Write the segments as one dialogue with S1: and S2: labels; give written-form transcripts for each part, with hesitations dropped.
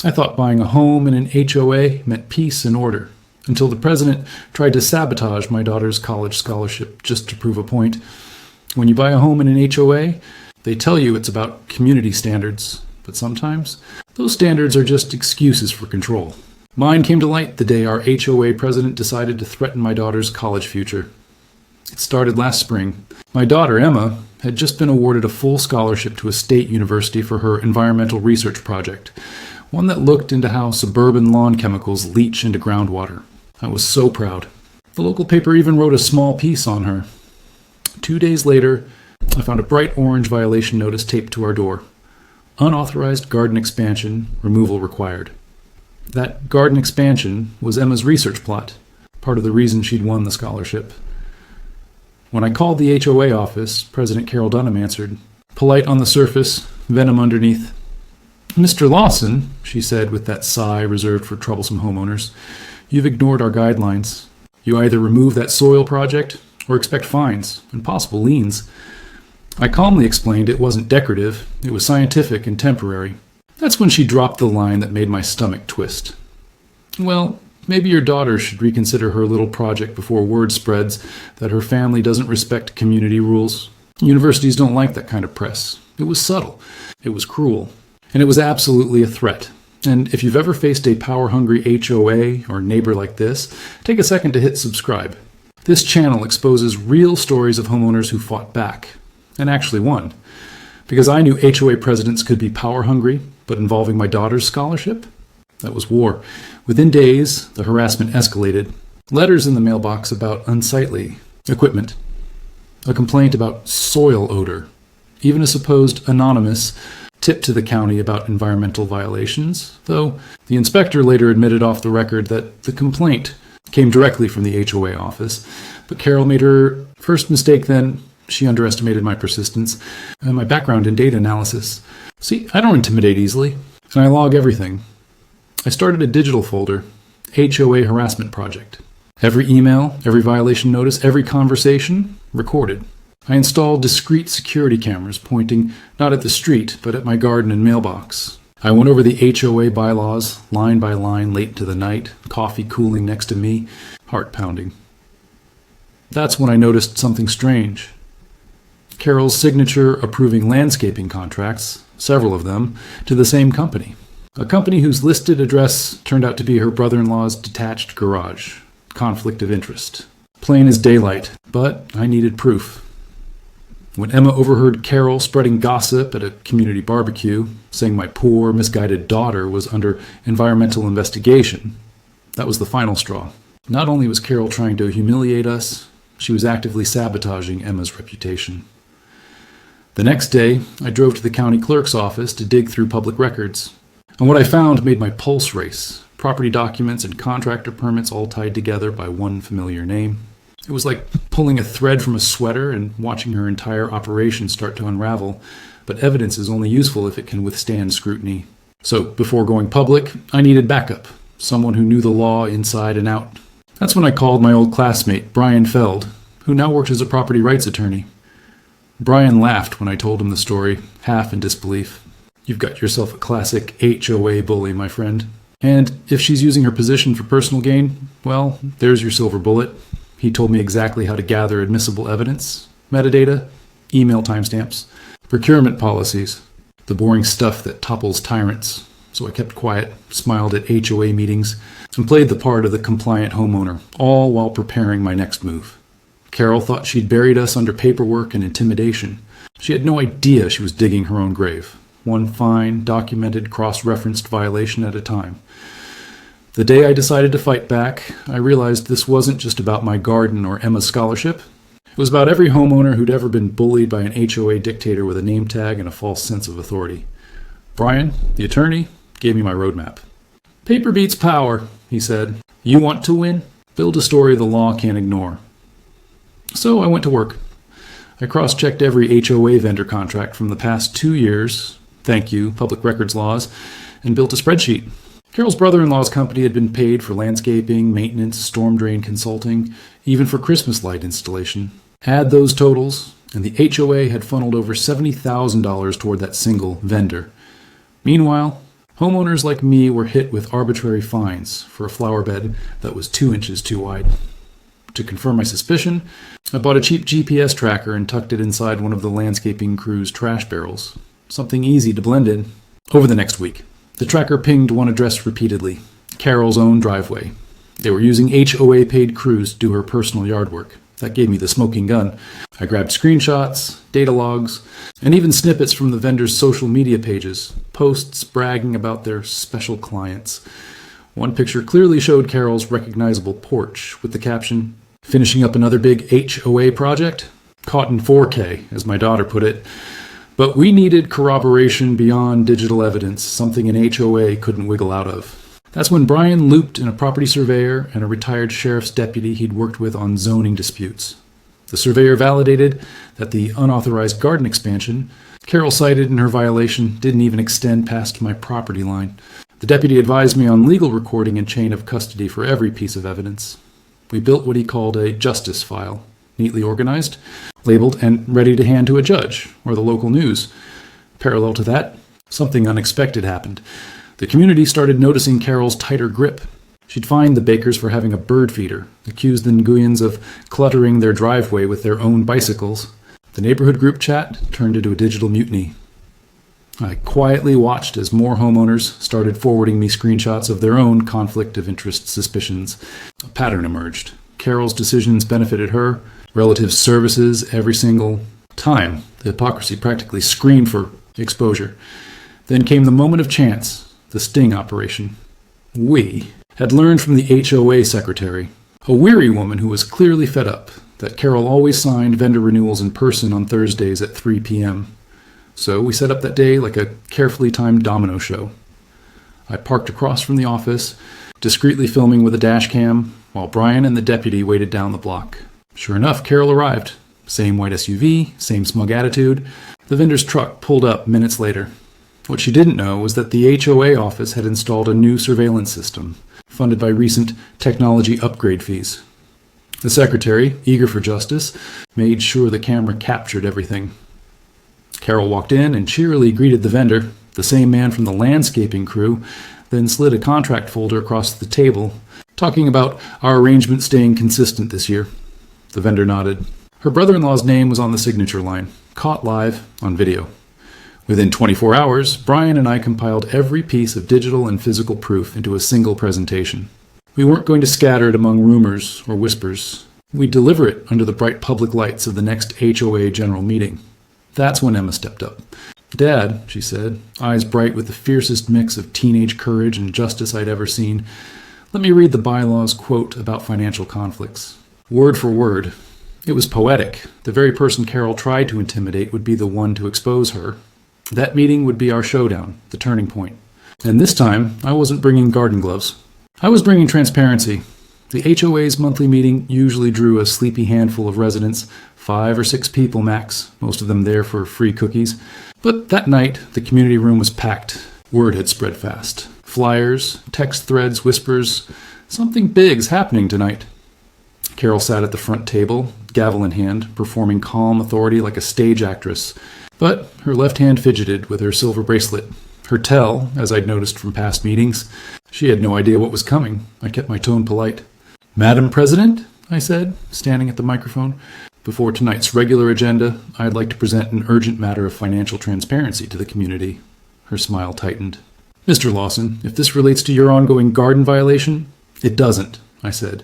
S1: I thought buying a home in an HOA meant peace and order, until the president tried to sabotage my daughter's college scholarship just to prove a point. When you buy a home in an HOA, they tell you it's about community standards, but sometimes those standards are just excuses for control. Mine came to light the day our HOA president decided to threaten my daughter's college future. It started last spring. My daughter, Emma, had just been awarded a full scholarship to a state university for her environmental research project, one that looked into how suburban lawn chemicals leach into groundwater. I was so proud. The local paper even wrote a small piece on her. 2 days later, I found a bright orange violation notice taped to our door. Unauthorized garden expansion, removal required. That garden expansion was Emma's research plot, part of the reason she'd won the scholarship. When I called the HOA office, President Carol Dunham answered, polite on the surface, venom underneath. "Mr. Lawson," she said with that sigh reserved for troublesome homeowners, "you've ignored our guidelines. You either remove that soil project or expect fines and possible liens." I calmly explained it wasn't decorative, it was scientific and temporary. That's when she dropped the line that made my stomach twist. "Well, maybe your daughter should reconsider her little project before word spreads that her family doesn't respect community rules. Universities don't like that kind of press. It was subtle, it was cruel, and it was absolutely a threat. And if you've ever faced a power-hungry HOA or neighbor like this, take a second to hit subscribe. This channel exposes real stories of homeowners who fought back, and actually won. Because I knew HOA presidents could be power-hungry, but involving my daughter's scholarship? That was war. Within days, the harassment escalated. Letters in the mailbox about unsightly equipment. A complaint about soil odor. Even a supposed anonymous tip to the county about environmental violations, though the inspector later admitted off the record that the complaint came directly from the HOA office. But Carol made her first mistake then. She underestimated my persistence and my background in data analysis. See, I don't intimidate easily, and I log everything. I started a digital folder, HOA Harassment Project. Every email, every violation notice, every conversation, recorded. I installed discrete security cameras pointing not at the street, but at my garden and mailbox. I went over the HOA bylaws, line by line, late into the night, coffee cooling next to me, heart pounding. That's when I noticed something strange. Carol's signature approving landscaping contracts, several of them, to the same company. A company whose listed address turned out to be her brother-in-law's detached garage. Conflict of interest. Plain as daylight, but I needed proof. When Emma overheard Carol spreading gossip at a community barbecue, saying my poor, misguided daughter was under environmental investigation, that was the final straw. Not only was Carol trying to humiliate us, she was actively sabotaging Emma's reputation. The next day, I drove to the county clerk's office to dig through public records. And what I found made my pulse race. Property documents and contractor permits all tied together by one familiar name. It was like pulling a thread from a sweater and watching her entire operation start to unravel. But evidence is only useful if it can withstand scrutiny. So, before going public, I needed backup. Someone who knew the law inside and out. That's when I called my old classmate, Brian Feld, who now works as a property rights attorney. Brian laughed when I told him the story, half in disbelief. You've got yourself a classic HOA bully, my friend. And if she's using her position for personal gain, well, there's your silver bullet. He told me exactly how to gather admissible evidence, metadata, email timestamps, procurement policies, the boring stuff that topples tyrants. So I kept quiet, smiled at HOA meetings, and played the part of the compliant homeowner, all while preparing my next move. Carol thought she'd buried us under paperwork and intimidation. She had no idea she was digging her own grave, one fine, documented, cross-referenced violation at a time. The day I decided to fight back, I realized this wasn't just about my garden or Emma's scholarship. It was about every homeowner who'd ever been bullied by an HOA dictator with a name tag and a false sense of authority. Brian, the attorney, gave me my roadmap. Paper beats power, he said. You want to win? Build a story the law can't ignore. So I went to work. I cross-checked every HOA vendor contract from the past 2 years, thank you, public records laws, and built a spreadsheet. Carol's brother-in-law's company had been paid for landscaping, maintenance, storm drain consulting, even for Christmas light installation. Add those totals, and the HOA had funneled over $70,000 toward that single vendor. Meanwhile, Homeowners like me were hit with arbitrary fines for a flower bed that was 2 inches too wide. To confirm my suspicion, I bought a cheap GPS tracker and tucked it inside one of the landscaping crew's trash barrels. Something easy to blend in. Over the next week, the tracker pinged one address repeatedly, Carol's own driveway. They were using HOA paid crews to do her personal yard work. That gave me the smoking gun. I grabbed screenshots, data logs, and even snippets from the vendor's social media pages, posts bragging about their special clients. One picture clearly showed Carol's recognizable porch with the caption, "Finishing up another big HOA project? Caught in 4K, as my daughter put it. But we needed corroboration beyond digital evidence, something an HOA couldn't wiggle out of." That's when Brian looped in a property surveyor and a retired sheriff's deputy he'd worked with on zoning disputes. The surveyor validated that the unauthorized garden expansion Carol cited in her violation didn't even extend past my property line. The deputy advised me on legal recording and chain of custody for every piece of evidence. We built what he called a justice file, neatly organized, labeled, and ready to hand to a judge or the local news. Parallel to that, something unexpected happened. The community started noticing Carol's tighter grip. She'd fined the bakers for having a bird feeder, accused the Nguyens of cluttering their driveway with their own bicycles. The neighborhood group chat turned into a digital mutiny. I quietly watched as more homeowners started forwarding me screenshots of their own conflict of interest suspicions. A pattern emerged. Carol's decisions benefited her, relatives' services every single time. The hypocrisy practically screamed for exposure. Then came the moment of chance, the sting operation. We had learned from the HOA secretary, a weary woman who was clearly fed up, that Carol always signed vendor renewals in person on Thursdays at 3 p.m. So we set up that day like a carefully timed domino show. I parked across from the office, discreetly filming with a dash cam, while Brian and the deputy waited down the block. Sure enough, Carol arrived. Same white SUV, same smug attitude. The vendor's truck pulled up minutes later. What she didn't know was that the HOA office had installed a new surveillance system, funded by recent technology upgrade fees. The secretary, eager for justice, made sure the camera captured everything. Carol walked in and cheerily greeted the vendor, the same man from the landscaping crew, then slid a contract folder across the table, talking about our arrangement staying consistent this year. The vendor nodded. Her brother-in-law's name was on the signature line, caught live on video. Within 24 hours, Brian and I compiled every piece of digital and physical proof into a single presentation. We weren't going to scatter it among rumors or whispers. We'd deliver it under the bright public lights of the next HOA general meeting. That's when Emma stepped up. "Dad," she said, eyes bright with the fiercest mix of teenage courage and justice I'd ever seen, "let me read the bylaws quote about financial conflicts." Word for word. It was poetic. The very person Carol tried to intimidate would be the one to expose her. That meeting would be our showdown, the turning point. And this time, I wasn't bringing garden gloves. I was bringing transparency. The HOA's monthly meeting usually drew a sleepy handful of residents, 5 or 6 people max, most of them there for free cookies. But that night, the community room was packed. Word had spread fast. Flyers, text threads, whispers. Something big's happening tonight. Carol sat at the front table, gavel in hand, performing calm authority like a stage actress. But her left hand fidgeted with her silver bracelet. Her tell, as I'd noticed from past meetings. She had no idea what was coming. I kept my tone polite. "Madam President," I said, standing at the microphone, "before tonight's regular agenda, I'd like to present an urgent matter of financial transparency to the community." Her smile tightened. "Mr. Lawson, if this relates to your ongoing garden violation..." "It doesn't," I said.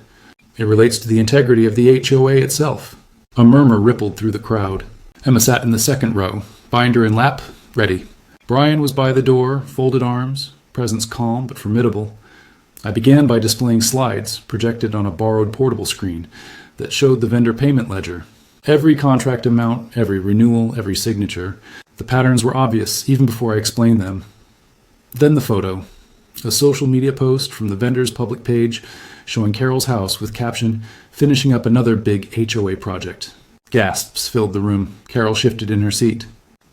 S1: "It relates to the integrity of the HOA itself." A murmur rippled through the crowd. Emma sat in the second row, binder in lap, ready. Brian was by the door, folded arms, presence calm but formidable. I began by displaying slides projected on a borrowed portable screen that showed the vendor payment ledger. Every contract amount, every renewal, every signature. The patterns were obvious even before I explained them. Then the photo. A social media post from the vendor's public page showing Carol's house with caption, "Finishing up another big HOA project." Gasps filled the room. Carol shifted in her seat.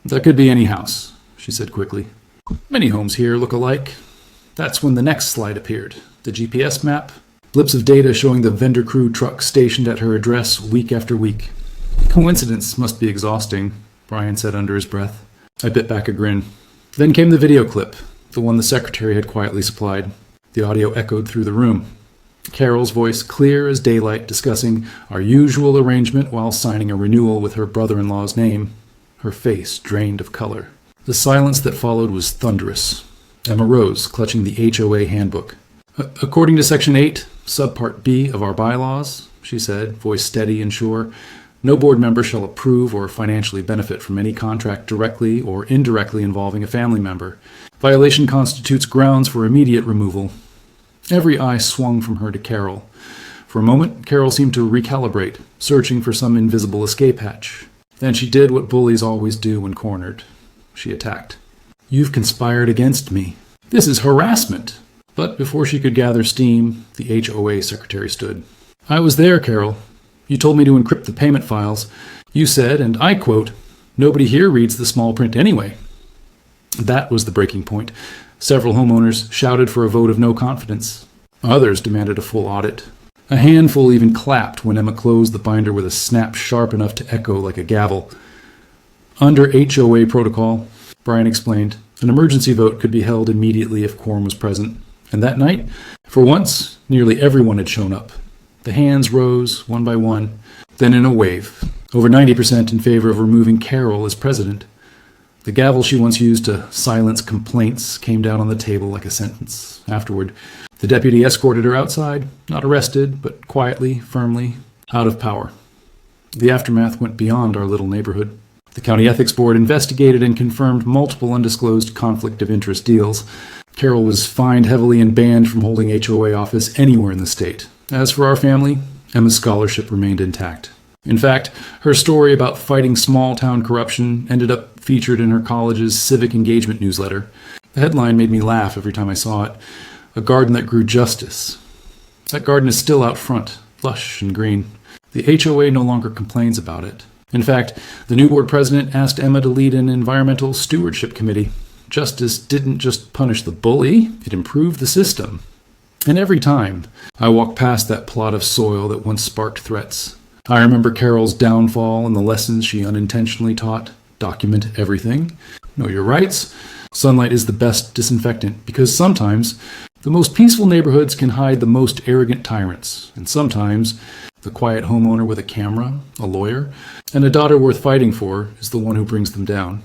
S1: "That could be any house," she said quickly. "Many homes here look alike." That's when the next slide appeared. The GPS map, blips of data showing the vendor crew truck stationed at her address week after week. "Coincidence must be exhausting," Brian said under his breath. I bit back a grin. Then came the video clip. the one the secretary had quietly supplied. The audio echoed through the room. Carol's voice clear as daylight, discussing our usual arrangement while signing a renewal with her brother-in-law's name. Her face drained of color. The silence that followed was thunderous. Emma rose, clutching the HOA handbook. According to Section 8, Subpart B of our bylaws, she said, voice steady and sure, no board member shall approve or financially benefit from any contract directly or indirectly involving a family member. Violation constitutes grounds for immediate removal. Every eye swung from her to Carol. For a moment, Carol seemed to recalibrate, searching for some invisible escape hatch. Then she did what bullies always do when cornered. She attacked. You've conspired against me. This is harassment. But before she could gather steam, the HOA secretary stood. I was there, Carol. You told me to encrypt the payment files. You said, and I quote, nobody here reads the small print anyway. That was the breaking point. Several homeowners shouted for a vote of no confidence. Others demanded a full audit. A handful even clapped when Emma closed the binder with a snap sharp enough to echo like a gavel. Under HOA protocol, Brian explained, an emergency vote could be held immediately if quorum was present. And that night, for once, nearly everyone had shown up. The hands rose, one by one, then in a wave, over 90% in favor of removing Carol as president. The gavel she once used to silence complaints came down on the table like a sentence. Afterward, the deputy escorted her outside, not arrested, but quietly, firmly, out of power. The aftermath went beyond our little neighborhood. The County Ethics Board investigated and confirmed multiple undisclosed conflict of interest deals. Carol was fined heavily and banned from holding HOA office anywhere in the state. As for our family, Emma's scholarship remained intact. In fact, her story about fighting small-town corruption ended up featured in her college's civic engagement newsletter. The headline made me laugh every time I saw it. A garden that grew justice. That garden is still out front, lush and green. The HOA no longer complains about it. In fact, the new board president asked Emma to lead an environmental stewardship committee. Justice didn't just punish the bully, it improved the system. And every time I walk past that plot of soil that once sparked threats, I remember Carol's downfall and the lessons she unintentionally taught. Document everything. Know your rights. Sunlight is the best disinfectant because sometimes the most peaceful neighborhoods can hide the most arrogant tyrants. And sometimes the quiet homeowner with a camera, a lawyer, and a daughter worth fighting for is the one who brings them down.